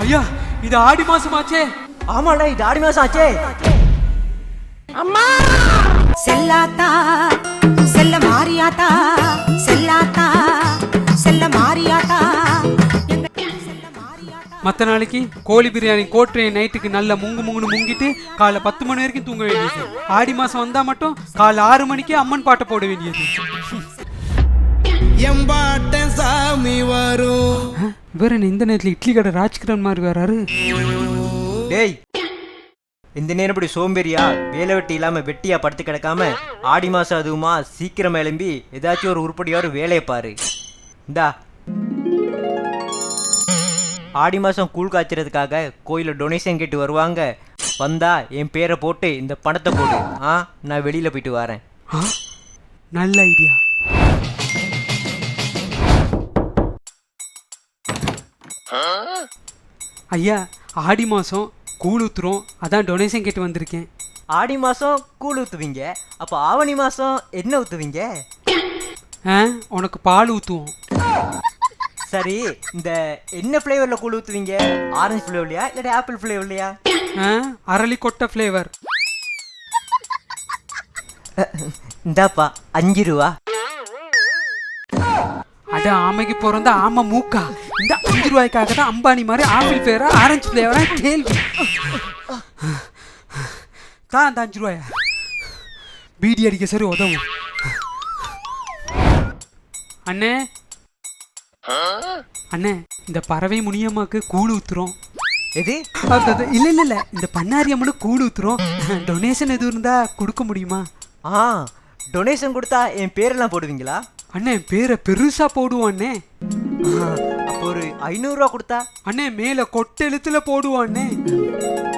ஐயா இது ஆடி மாசமாச்சே. ஆமாண்ணா இது ஆடி மாசம் ஆச்சே. அம்மா செல்லாத்தா செல்ல மாரியாத்தா செல்லாத்தா செல்ல மாரியாத்தா. மற்ற நாளைக்கு கோழி பிரியாணி கோட்டை நைட்டுக்கு நல்லா முங்குன்னு முங்கிட்டு காலை 10 மணி வரைக்கும் தூங்க வேண்டியது. ஆடி மாசம் வந்தா மட்டும் காலை 6 மணிக்கு அம்மன் பாட்டை போட வேண்டியது. எம்பாட்டன் சாமி வரும். வேற இந்த நேரத்தில் இட்லி கடை ராஜ்கிரண் மாதிரி வராரு. டேய் இந்த நேரம் இப்படி சோம்பேறியா வேலை வெட்டி இல்லாம வெட்டியா படுத்து கிடக்காம ஆடி மாசம் அதுவுமா சீக்கிரம் எழும்பி ஏதாச்சும் ஒரு உருப்படியா ஒரு வேலையை பாரு. இந்தா ஆடி மாதம் கூழ் காய்ச்சறதுக்காக கோயிலில் டொனேஷன் கேட்டு வருவாங்க. வந்தா என் பேரை போட்டு இந்த பணத்தை போடு. நான் வெளியில் போயிட்டு வரேன். நல்ல ஐடியா. ஐயா ஆடி மாதம் கூழ் ஊத்துறோம், அதான் டொனேஷன் கேட்டு வந்திருக்கேன். ஆடி மாதம் கூழ் ஊற்றுவீங்க, அப்போ ஆவணி மாதம் என்ன ஊற்றுவீங்க? உனக்கு பால் ஊற்றுவோம். சரி இந்த என்ன ஃப்ளேவரில் கூழ் ஊற்றுவீங்க? ஆரஞ்சு ஃப்ளேவர்லையா இல்லாட்டி ஆப்பிள் ஃப்ளேவர்லையா? அரளி கொட்டை ஃப்ளேவர். இந்தாப்பா 5 ரூபா. அட ஆமைக்கு பிறந்த ஆமை மூக்கா, இந்த 5 ரூபாய்க்காக தான் அம்பானி மாதிரி ஆப்பிள் ஃப்ளேவரா ஆரஞ்சு ஃப்ளேவரா கேள்வி தான். அந்த 5 ரூபாயா பீடி அடிக்க சரி உதவும். அண்ணே அண்ணே இந்த பறவை முனியம்மாக்கு கூழ் ஊத்துறோம். எது? இல்ல இல்ல இல்ல இந்த பண்ணாரி அம்மனுக்கு கூழ் ஊத்துறோம். டொனேஷன் எதுவும் இருந்தா கொடுக்க முடியுமா? டொனேஷன் கொடுத்தா என் பேரெல்லாம் போடுவீங்களா? அண்ணே பேரை பெருசா போடுவோம் அண்ணே. அப்போ ஒரு 500 ரூபா கொடுத்தா? அண்ணே மேல கொட்டெழுத்துல போடுவோம் அண்ணே.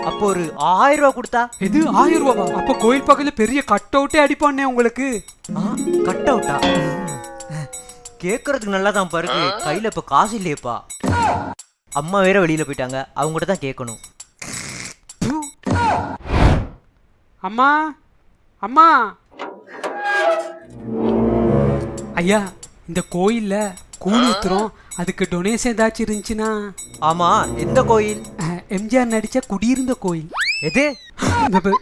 அப்போ ஒரு 1000 ரூபா கொடுத்தா? எது 1000 ரூபாவா? அப்ப கோயில் பக்கத்துல பெரிய கட் அவுட்டே அடிப்போம் அண்ணே உங்களுக்கு. கட் அவுட்டா? கேட்கறதுக்கு நல்லா தான் பாருக்கு, கையில இப்ப காசு இல்லையப்பா. அம்மா வேற வெளியில போயிட்டாங்க, அவங்ககிட்ட தான் கேட்கணும். அம்மா அம்மா ஐயா இந்த கோயில்ல கூழ் ஊத்துறோம், அதுக்கு டொனேஷன் ஏதாச்சும் இருந்துச்சுன்னா? ஆமா எந்த கோயில்? எம்ஜிஆர் நடிச்ச குடியிருந்த கோயில். எது?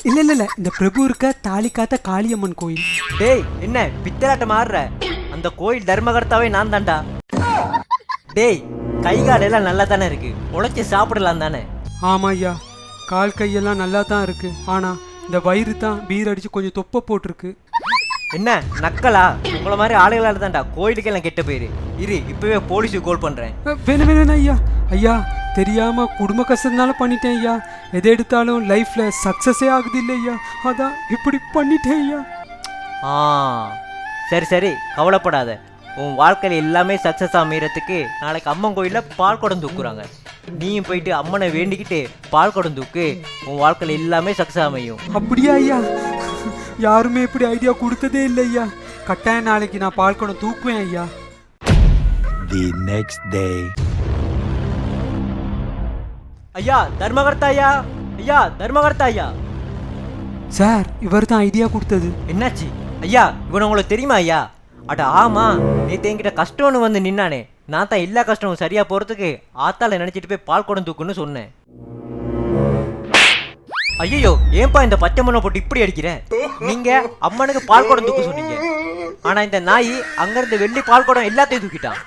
இல்ல இல்ல இல்ல இந்த பிரபு இருக்க தாலி காத்த காளியம்மன் கோயில். டேய் என்ன பித்தலாட்டம் ஆடுற? அந்த கோயில் தர்மகர்த்தாவே நான் தான்டா. டேய் கை காலெல்லாம் நல்லா தானே இருக்கு, உழைச்சி சாப்பிடலாம் தானே? ஆமா ஐயா கால் கையெல்லாம் நல்லா தான் இருக்கு, ஆனா இந்த வயிறு தான் பீர் அடிச்சு கொஞ்சம் தொப்பை போட்டிருக்கு. என்ன நக்கலா? உங்களை மாதிரி ஆளுகளால தான்டா கோயிலுக்கெல்லாம் கெட்ட போயிரு. இரு இப்பவே போலீஸுக்கு கால் பண்றேன். வேணும் வேணும் ஐயா. ஐயா தெரியாம குடும்ப கஷ்டத்தினால பண்ணிட்டேன் ஐயா. எதை எடுத்தாலும் லைஃப்ல சக்சஸே ஆகுது இல்லை ஐயா, அதான் இப்படி பண்ணிட்டேன் ஐயா. சரி சரி கவலைப்படாத, உன் வாழ்க்கையில் எல்லாமே சக்ஸஸ் அமைகிறதுக்கு நாளைக்கு அம்மன் கோயிலில் பால் குடம் தூக்குறாங்க. நீயும் போயிட்டு அம்மனை வேண்டிக்கிட்டு பால் குடம் தூக்கு, உன் வாழ்க்கையில் எல்லாமே சக்ஸஸ் அமையும். அப்படியா ஐயா? யாருமே இப்படி ஐடியா கொடுத்ததே இல்லை ஐயா. கட்டாயம் நாளைக்கு நான் பால் குடம் தூக்குவேன் ஐயா. The next day. ஐயா தர்மகர்த்தா ஐயா, ஐயா தர்மகர்த்தா ஐயா. சார் இவர் தான் ஐடியா கொடுத்தது. என்னாச்சு ஐயா? இவன் உங்களுக்கு தெரியுமா ஐயா? அட ஆமா, நேற்று என்கிட்ட கஷ்டம்னு வந்து நின்னானே, நான் தான் எல்லா கஷ்டமும் சரியா போறதுக்கு ஆத்தால நினைச்சிட்டு போய் பால் குடம் தூக்குன்னு சொன்னேன். ஐயோ ஏன்பா இந்த பச்சை மண்ணை போட்டு இப்படி அடிக்கிற? நீங்க அம்மனுக்கு பால் குடம் தூக்க சொன்னீங்க, ஆனா இந்த நாய் அங்கிருந்து வெள்ளி பால் குடம் எல்லாத்தையும் தூக்கிட்டான்.